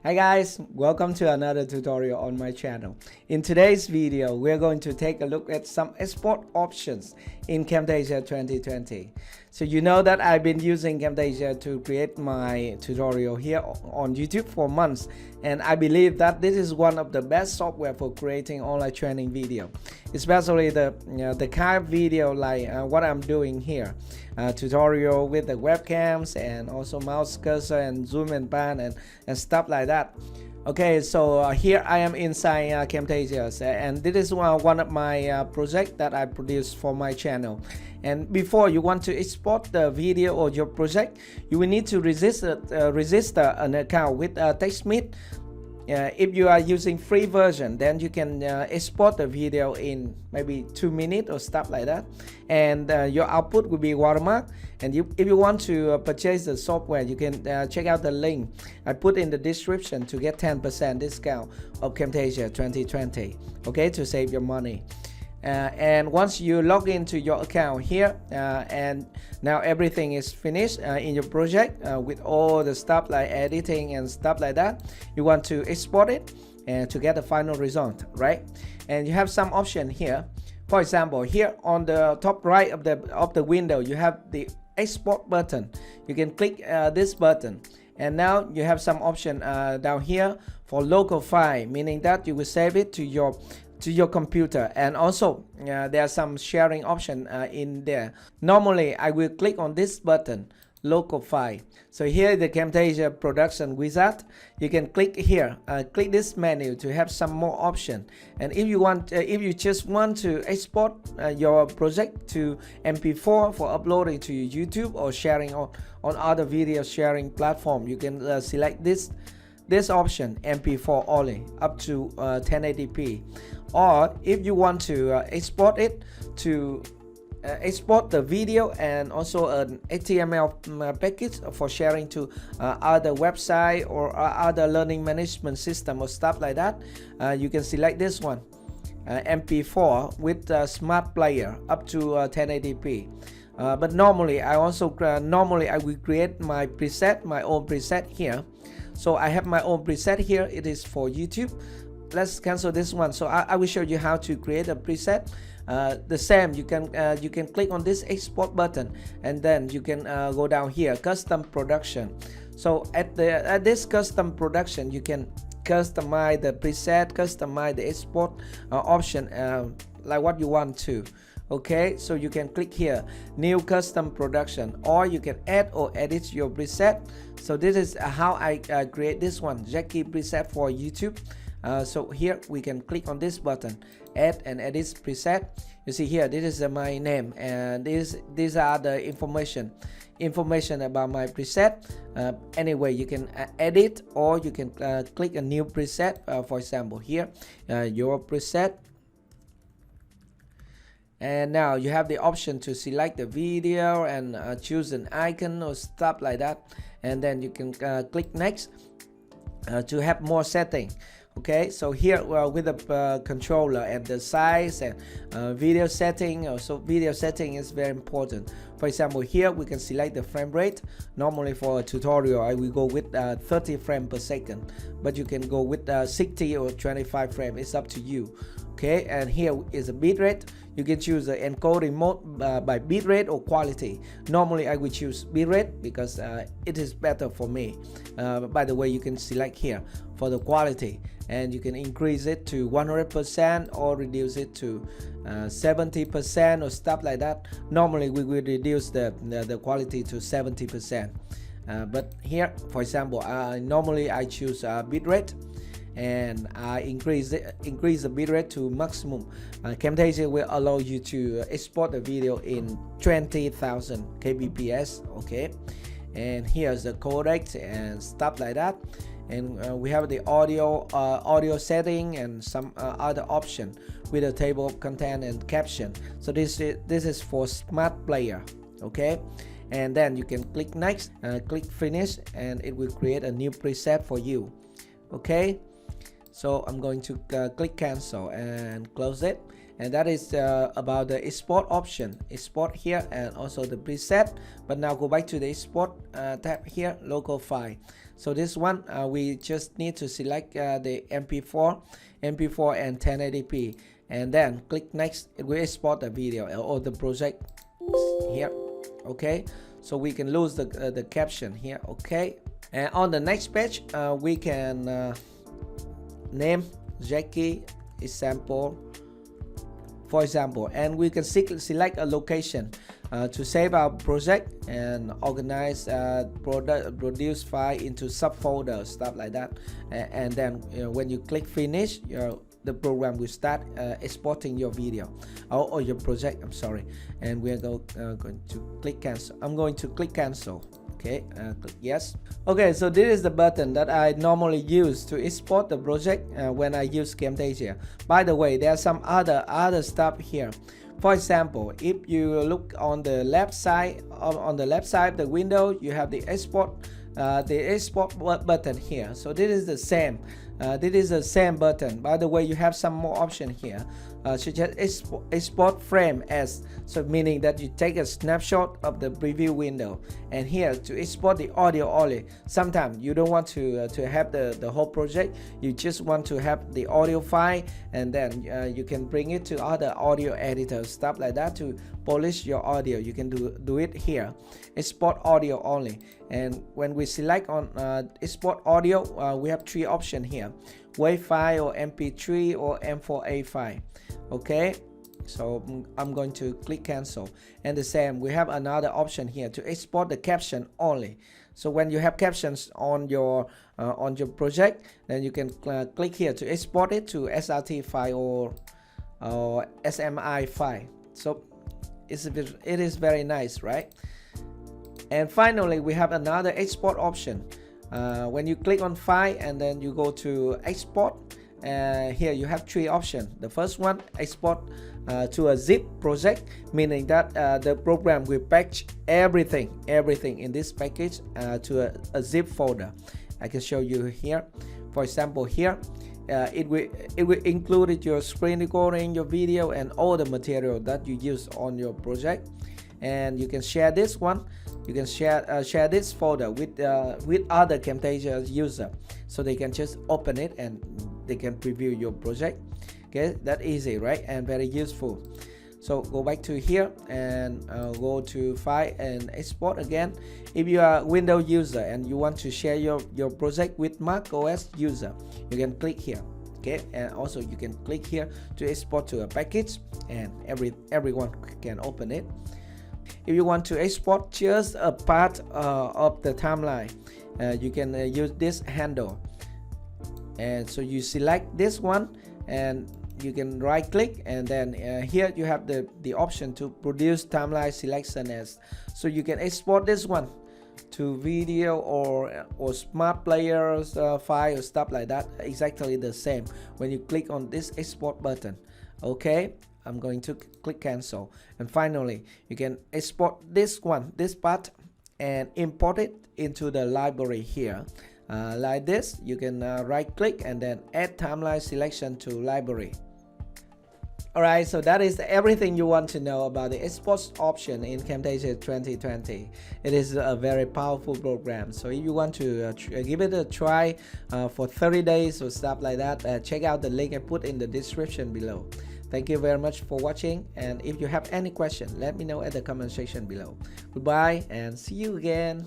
Hi guys, welcome to another tutorial on my channel. In today's video, we're going to take a look at some export options in Camtasia 2020. So you know that I've been using Camtasia to create my tutorial here on YouTube for months, and I believe that this is one of the best software for creating online training video, especially the kind of video like what I'm doing here, tutorial with the webcams and also mouse cursor and zoom and pan and stuff like that. Okay, so here I am inside Camtasia, and this is one of my projects that I produced for my channel. And before you want to export the video or your project, you will need to register an account with TextMeet. If you are using free version, then you can export the video in maybe 2 minutes or stuff like that, and your output will be watermark. And if you want to purchase the software, you can check out the link I put in the description to get 10% discount of Camtasia 2020, okay, to save your money. And once you log into your account here, and now everything is finished in your project with all the stuff like editing and stuff like that, you want to export it and to get the final result, right? And you have some option here. For example, here on the top right of the window, you have the export button. You can click this button, and now you have some option down here for local file, meaning that you will save it to your computer. And also there are some sharing option in there. Normally I will click on this button, local file. So here the Camtasia production wizard, you can click here, click this menu to have some more option. And if you just want to export your project to MP4 for uploading to your YouTube or sharing on other video sharing platform, you can select this option, MP4 only, up to 1080p. Or if you want to export it to export the video and also an HTML package for sharing to other website or other learning management system or stuff like that, you can select this one, MP4 with smart player up to 1080p. But normally I will create my own preset here. So I have my own preset here. It is for YouTube. Let's cancel this one. So I will show you how to create a preset. The same, you can click on this export button, and then you can go down here, custom production. So at this custom production, you can customize the preset, customize the export option like what you want to. Okay, so you can click here, new custom production, or you can add or edit your preset. So this is how I create this one, Jacky preset for YouTube. So here we can click on this button, add and edit preset. You see here, this is my name, and these are the information about my preset. Anyway, you can edit, or you can click a new preset. For example, here your preset. And now you have the option to select the video and choose an icon or stuff like that, and then you can click next to have more setting. Okay, so here with the controller and the size and video setting. Also video setting is very important. For example, here we can select the frame rate. Normally for a tutorial I will go with 30 frames per second, but you can go with 60 or 25 frames. It's up to you. Okay, and here is a bitrate. You can choose the encoding mode by bitrate or quality. Normally I will choose bitrate because it is better for me. By the way, you can select here for the quality, and you can increase it to 100% or reduce it to 70% or stuff like that. Normally we will reduce the quality to 70%. But here, for example, normally I choose bitrate, and I increase the bitrate to maximum. Camtasia will allow you to export the video in 20,000 kbps. Okay, and here's the codec and stuff like that. And we have the audio setting and some other option with a table of content and caption. So this is for smart player. Okay, and then you can click next, click finish, and it will create a new preset for you. Okay, so I'm going to click cancel and close it. And that is about the export option, export here, and also the preset. But now go back to the export tab here, local file. So this one we just need to select the MP4 and 1080p, and then click next. It will export the video or the project here. Okay, so we can lose the caption here. Okay, and on the next page we can name Jacky example, for example, and we can select a location to save our project and organize produce file into subfolders, stuff like that. And then when you click finish, the program will start exporting your video or your project. I'm sorry, and we are going to click cancel. I'm going to click cancel. Okay, click yes. Okay, so this is the button that I normally use to export the project when I use Camtasia. By the way, there are some other stuff here. For example, if you look on the left side of the window, you have the export button here. So this is the same. This is the same button. By the way, you have some more option here, such as export frame as, so meaning that you take a snapshot of the preview window, and here to export the audio only. Sometimes you don't want to have the whole project, you just want to have the audio file, and then you can bring it to other audio editors, stuff like that, to polish your audio. You can do it here, export audio only. And when we select on export audio, we have three options here: WAV file, or MP3, or M4A file. Okay, so I'm going to click cancel. And the same, we have another option here to export the caption only. So when you have captions on your project, then you can click here to export it to SRT file or SMI file. So it is very nice, right? And finally, we have another export option. When you click on file and then you go to export, here you have three options. The first one, export to a zip project, meaning that the program will package everything in this package to a zip folder. I can show you here. For example, here it will include your screen recording, your video, and all the material that you use on your project. And you can share this one. You can share this folder with other Camtasia user, so they can just open it and they can preview your project. Okay, that easy, right? And very useful. So go back to here and go to file and export again. If you are a Windows user and you want to share your project with Mac OS user, you can click here. Okay, and also you can click here to export to a package, and everyone can open it. If you want to export just a part of the timeline, you can use this handle. And so you select this one, and you can right click, and then here you have the option to produce timeline selection as. So you can export this one to video or smart players file or stuff like that. Exactly the same when you click on this export button. Okay, I'm going to click cancel. And finally, you can export this part, and import it into the library here. Like this, you can right click and then add timeline selection to library. Alright, so that is everything you want to know about the export option in Camtasia 2020. It is a very powerful program. So if you want to give it a try for 30 days or stuff like that, check out the link I put in the description below. Thank you very much for watching, and if you have any question, let me know at the comment section below. Goodbye and see you again.